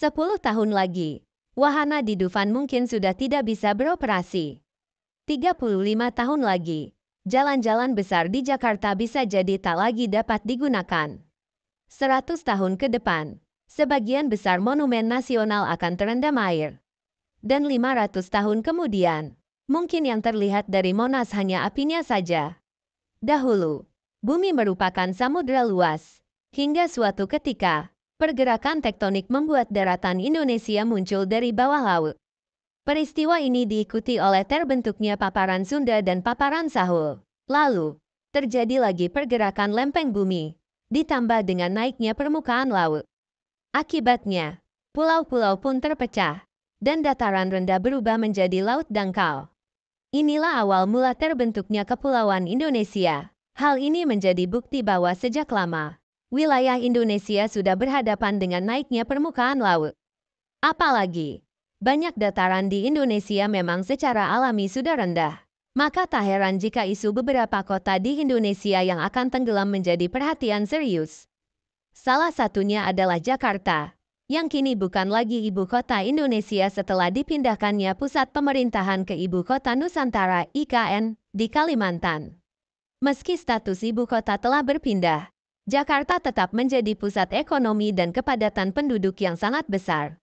10 tahun lagi, wahana di Dufan mungkin sudah tidak bisa beroperasi. 35 tahun lagi, jalan-jalan besar di Jakarta bisa jadi tak lagi dapat digunakan. 100 tahun ke depan, sebagian besar monumen nasional akan terendam air. Dan 500 tahun kemudian, mungkin yang terlihat dari Monas hanya apinya saja. Dahulu, bumi merupakan samudera luas. Hingga suatu ketika, pergerakan tektonik membuat daratan Indonesia muncul dari bawah laut. Peristiwa ini diikuti oleh terbentuknya paparan Sunda dan paparan Sahul. Lalu, terjadi lagi pergerakan lempeng bumi, ditambah dengan naiknya permukaan laut. Akibatnya, pulau-pulau pun terpecah, dan dataran rendah berubah menjadi laut dangkal. Inilah awal mula terbentuknya Kepulauan Indonesia. Hal ini menjadi bukti bahwa sejak lama, wilayah Indonesia sudah berhadapan dengan naiknya permukaan laut. Apalagi, banyak dataran di Indonesia memang secara alami sudah rendah. Maka tak heran jika isu beberapa kota di Indonesia yang akan tenggelam menjadi perhatian serius. Salah satunya adalah Jakarta, yang kini bukan lagi ibu kota Indonesia setelah dipindahkannya pusat pemerintahan ke Ibu Kota Nusantara (IKN) di Kalimantan. Meski status ibu kota telah berpindah, Jakarta tetap menjadi pusat ekonomi dan kepadatan penduduk yang sangat besar.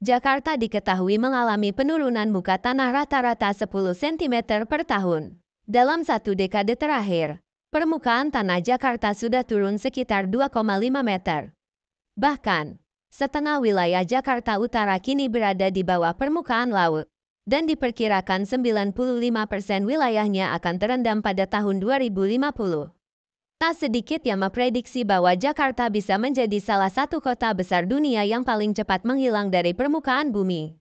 Jakarta diketahui mengalami penurunan muka tanah rata-rata 10 cm per tahun. Dalam satu dekade terakhir, permukaan tanah Jakarta sudah turun sekitar 2,5 meter. Bahkan, setengah wilayah Jakarta Utara kini berada di bawah permukaan laut, dan diperkirakan 95% wilayahnya akan terendam pada tahun 2050. Tak sedikit yang memprediksi bahwa Jakarta bisa menjadi salah satu kota besar dunia yang paling cepat menghilang dari permukaan bumi.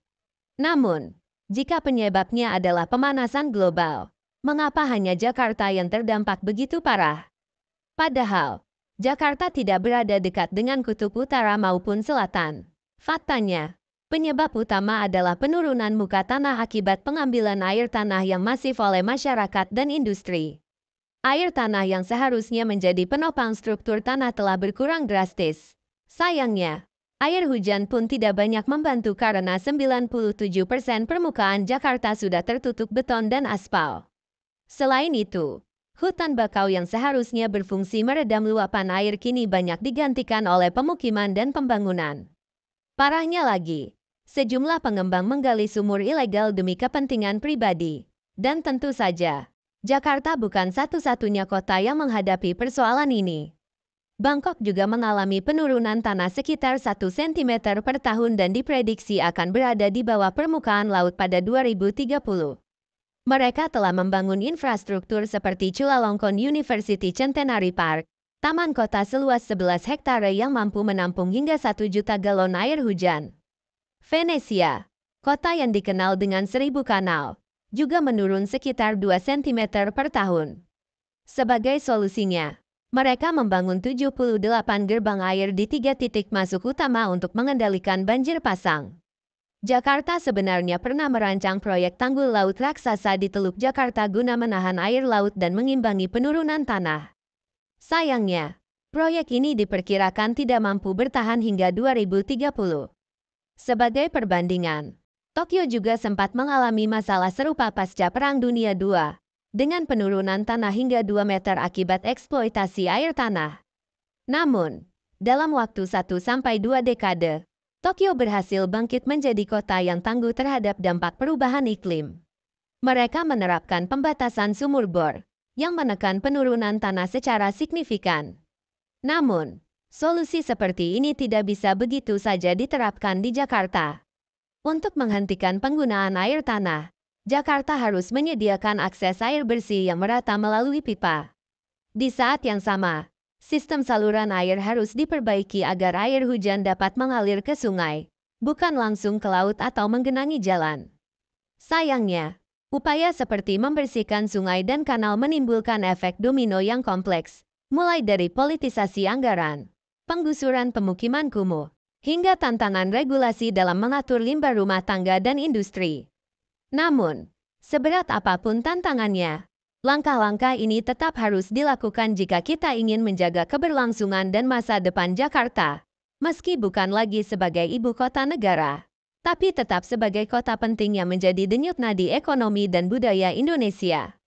Namun, jika penyebabnya adalah pemanasan global, mengapa hanya Jakarta yang terdampak begitu parah? Padahal, Jakarta tidak berada dekat dengan kutub utara maupun selatan. Faktanya, penyebab utama adalah penurunan muka tanah akibat pengambilan air tanah yang masif oleh masyarakat dan industri. Air tanah yang seharusnya menjadi penopang struktur tanah telah berkurang drastis. Sayangnya, air hujan pun tidak banyak membantu karena 97% permukaan Jakarta sudah tertutup beton dan aspal. Selain itu, hutan bakau yang seharusnya berfungsi meredam luapan air kini banyak digantikan oleh pemukiman dan pembangunan. Parahnya lagi, sejumlah pengembang menggali sumur ilegal demi kepentingan pribadi. Dan tentu saja, Jakarta bukan satu-satunya kota yang menghadapi persoalan ini. Bangkok juga mengalami penurunan tanah sekitar 1 cm per tahun dan diprediksi akan berada di bawah permukaan laut pada 2030. Mereka telah membangun infrastruktur seperti Chulalongkorn University Centenary Park, taman kota seluas 11 hektare yang mampu menampung hingga 1 juta galon air hujan. Venesia, kota yang dikenal dengan 1000 kanal, juga menurun sekitar 2 cm per tahun. Sebagai solusinya, mereka membangun 78 gerbang air di 3 titik masuk utama untuk mengendalikan banjir pasang. Jakarta sebenarnya pernah merancang proyek tanggul laut raksasa di Teluk Jakarta guna menahan air laut dan mengimbangi penurunan tanah. Sayangnya, proyek ini diperkirakan tidak mampu bertahan hingga 2030. Sebagai perbandingan, Tokyo juga sempat mengalami masalah serupa pasca Perang Dunia II, dengan penurunan tanah hingga 2 meter akibat eksploitasi air tanah. Namun, dalam waktu 1-2 dekade, Tokyo berhasil bangkit menjadi kota yang tangguh terhadap dampak perubahan iklim. Mereka menerapkan pembatasan sumur bor, yang menekan penurunan tanah secara signifikan. Namun, solusi seperti ini tidak bisa begitu saja diterapkan di Jakarta. Untuk menghentikan penggunaan air tanah, Jakarta harus menyediakan akses air bersih yang merata melalui pipa. Di saat yang sama, sistem saluran air harus diperbaiki agar air hujan dapat mengalir ke sungai, bukan langsung ke laut atau menggenangi jalan. Sayangnya, upaya seperti membersihkan sungai dan kanal menimbulkan efek domino yang kompleks, mulai dari politisasi anggaran, penggusuran pemukiman kumuh, hingga tantangan regulasi dalam mengatur limbah rumah tangga dan industri. Namun, seberat apapun tantangannya, langkah-langkah ini tetap harus dilakukan jika kita ingin menjaga keberlangsungan dan masa depan Jakarta. Meski bukan lagi sebagai ibu kota negara, tapi tetap sebagai kota penting yang menjadi denyut nadi ekonomi dan budaya Indonesia.